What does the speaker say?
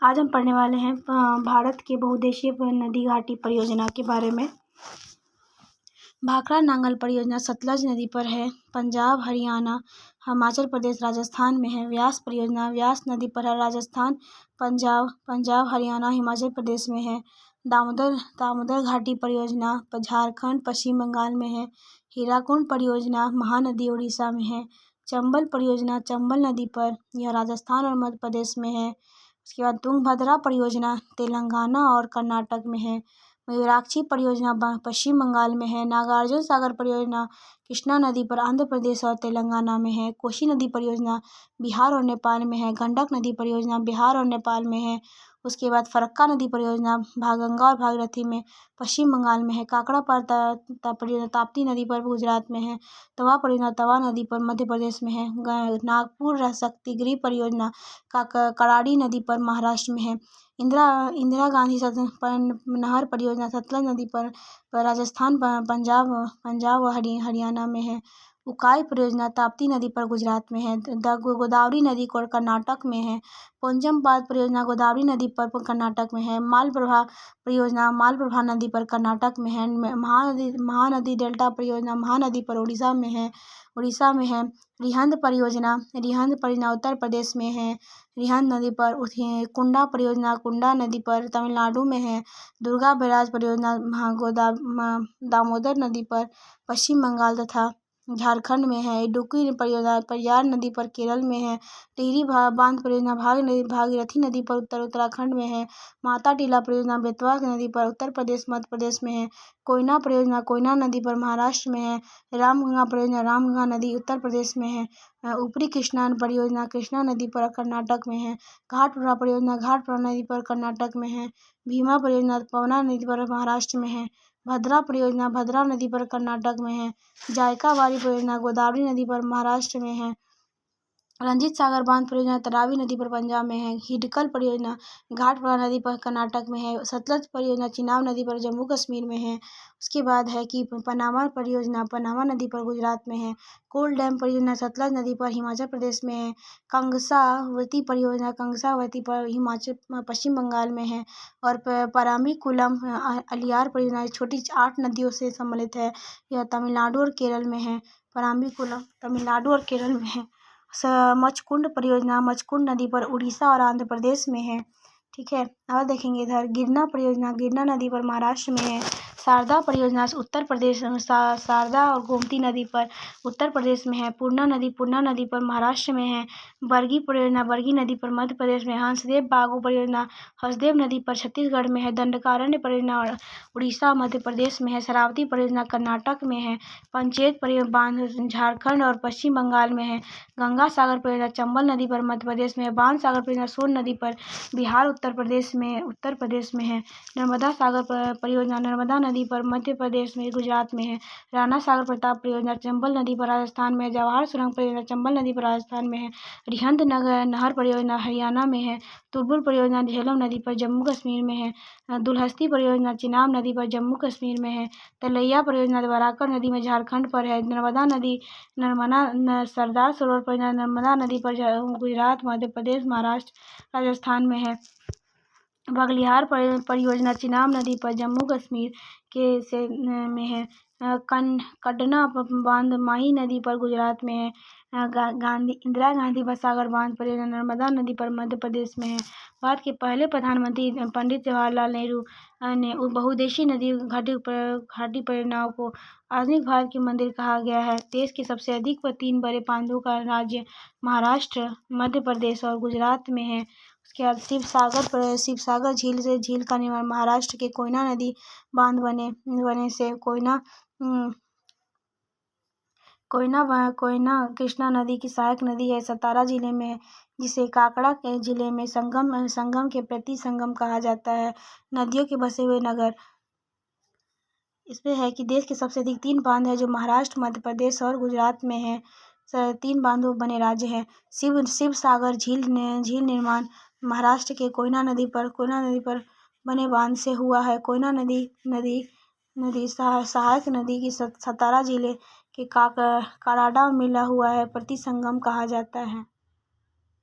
आज हम पढ़ने वाले हैं भारत के बहुउद्देशीय नदी घाटी परियोजना के बारे में। भाखड़ा नांगल परियोजना सतलज नदी पर है। पंजाब, हरियाणा, हिमाचल प्रदेश, राजस्थान में है। व्यास परियोजना व्यास नदी पर है। राजस्थान, पंजाब, हरियाणा, हिमाचल प्रदेश में है। दामोदर घाटी परियोजना झारखंड, पश्चिम बंगाल में है। हीराकुंड परियोजना महानदी उड़ीसा में है। चंबल परियोजना चंबल नदी पर, यह राजस्थान और मध्य प्रदेश में है। उसके बाद तुंगभद्रा परियोजना तेलंगाना और कर्नाटक में है। मयूराक्षी परियोजना पश्चिम बंगाल में है। नागार्जुन सागर परियोजना कृष्णा नदी पर आंध्र प्रदेश और तेलंगाना में है। कोसी नदी परियोजना बिहार और नेपाल में है। गंडक नदी परियोजना बिहार और नेपाल में है। उसके बाद फरक्का नदी परियोजना गंगा और भागीरथी में पश्चिम बंगाल में है। काकड़ा परियोजना ताप्ती नदी पर गुजरात में है। तवा परियोजना तवा नदी पर मध्य प्रदेश में है। नागपुर शक्तिगिरी परियोजना कड़ाड़ी नदी पर महाराष्ट्र में है। इंदिरा गांधी नहर परियोजना सतलज नदी पर राजस्थान, पंजाब व हरियाणा में है। उकाई परियोजना ताप्ती नदी पर गुजरात में है। गोदावरी नदी को कर्नाटक में है। पोचमपाद परियोजना गोदावरी नदी पर कर्नाटक में है। मालप्रभा परियोजना मालप्रभा नदी पर कर्नाटक में है। महानदी डेल्टा परियोजना महानदी पर उड़ीसा में है। रिहंद परियोजना उत्तर प्रदेश में है। रिहंद नदी पर। कुंडा परियोजना कुंडा नदी पर तमिलनाडु में है। दुर्गा बैराज परियोजना दामोदर नदी पर पश्चिम बंगाल तथा झारखंड में है। इडुक्की परियोजना पेरियार नदी पर केरल में है। टिहरी बांध परियोजना भागीरथी नदी पर उत्तराखंड में है। माता टीला परियोजना बेतवा नदी पर उत्तर प्रदेश मध्य प्रदेश में है। कोयना परियोजना कोयना नदी पर महाराष्ट्र में है। रामगंगा परियोजना रामगंगा नदी उत्तर प्रदेश में है। ऊपरी कृष्णा परियोजना कृष्णा नदी पर कर्नाटक में है। घाटप्रभा परियोजना घाटप्रभा नदी पर कर्नाटक में है। भीमा परियोजना पवना नदी पर महाराष्ट्र में है। भद्रा परियोजना भद्रा नदी पर कर्नाटक में है। जायकाबारी परियोजना गोदावरी नदी पर महाराष्ट्र में है। रंजीत सागर बांध परियोजना तरावी नदी पर पंजाब में है। हिडकल परियोजना घाटप्रभा नदी पर कर्नाटक में है। सतलज परियोजना चिनाब नदी पर जम्मू कश्मीर में है। उसके बाद है कि पनामा परियोजना पनामा नदी पर गुजरात में है। कोल डैम परियोजना सतलज नदी पर हिमाचल प्रदेश में है। कंगसावती परियोजना कंगसावती पर पश्चिम बंगाल में है। और पराम्बिकुलम अलियार परियोजना छोटी 8 नदियों से सम्मिलित है। यह तमिलनाडु और केरल में है। पराम्बिकुलम तमिलनाडु और केरल में है। मचकुंड परियोजना मचकुंड नदी पर उड़ीसा और आंध्र प्रदेश में है। ठीक है, और देखेंगे इधर गिरना परियोजना गिरना नदी पर महाराष्ट्र में है। शारदा परियोजना उत्तर प्रदेश शारदा और गोमती नदी पर उत्तर प्रदेश में है। पूर्णा नदी पर महाराष्ट्र में है। बरगी परियोजना बरगी नदी पर मध्य प्रदेश में। हंसदेव बागू परियोजना हंसदेव नदी पर छत्तीसगढ़ में है। दंडकारण्य परियोजना उड़ीसा मध्य प्रदेश में है। शरावती परियोजना कर्नाटक में है। पंचेत बांध झारखंड और पश्चिम बंगाल में है। गंगा सागर परियोजना चंबल नदी पर मध्य प्रदेश में है। बाण सागर परियोजना सोन नदी पर बिहार उत्तर प्रदेश में है। नर्मदा सागर परियोजना नर्मदा नदी पर मध्य प्रदेश में गुजरात में है। राणा सागर प्रताप परियोजना चंबल नदी पर राजस्थान में है। जवाहर सुरंग परियोजना चंबल नदी पर राजस्थान में है। रिहंद नहर परियोजना हरियाणा में है। तुलबुल परियोजना झेलम नदी पर जम्मू कश्मीर में है। दुलहस्ती परियोजना चिनाब नदी पर जम्मू कश्मीर में है। तलैया परियोजना बराकर नदी में झारखंड पर है। सरदार सरोवर परियोजना नर्मदा नदी पर गुजरात मध्य प्रदेश महाराष्ट्र राजस्थान में है। बगलिहार परियोजना चिनाब नदी पर जम्मू कश्मीर में है। कडना बांध माही नदी पर गुजरात में है। इंदिरा गांधी सागर बांध परियोजना नर्मदा नदी पर मध्य प्रदेश में है। भारत के पहले प्रधानमंत्री पंडित जवाहरलाल नेहरू ने बहुउद्देशीय नदी घाटी परियोजनाओं को आधुनिक भारत के मंदिर कहा गया है। देश के सबसे अधिक व 3 बड़े बांधों का राज्य महाराष्ट्र, मध्य प्रदेश और गुजरात में है। उसके बाद शिवसागर झील का निर्माण महाराष्ट्र के कोयना नदी बांध बने से कोयना कृष्णा नदी की सहायक नदी है। सतारा जिले में है, जिसे काकड़ा के जिले में संगम के प्रति संगम कहा जाता है। नदियों के बसे हुए नगर इसमें है कि देश के सबसे अधिक 3 बांध है जो महाराष्ट्र, मध्य प्रदेश और गुजरात में है। 3 बांधों बने राज्य हैं। शिव सागर झील निर्माण महाराष्ट्र के कोयना नदी पर बने बांध से हुआ है। कोयना नदी सहायक नदी की सतारा जिले के काराडा में मिला हुआ है। प्रति संगम कहा जाता है।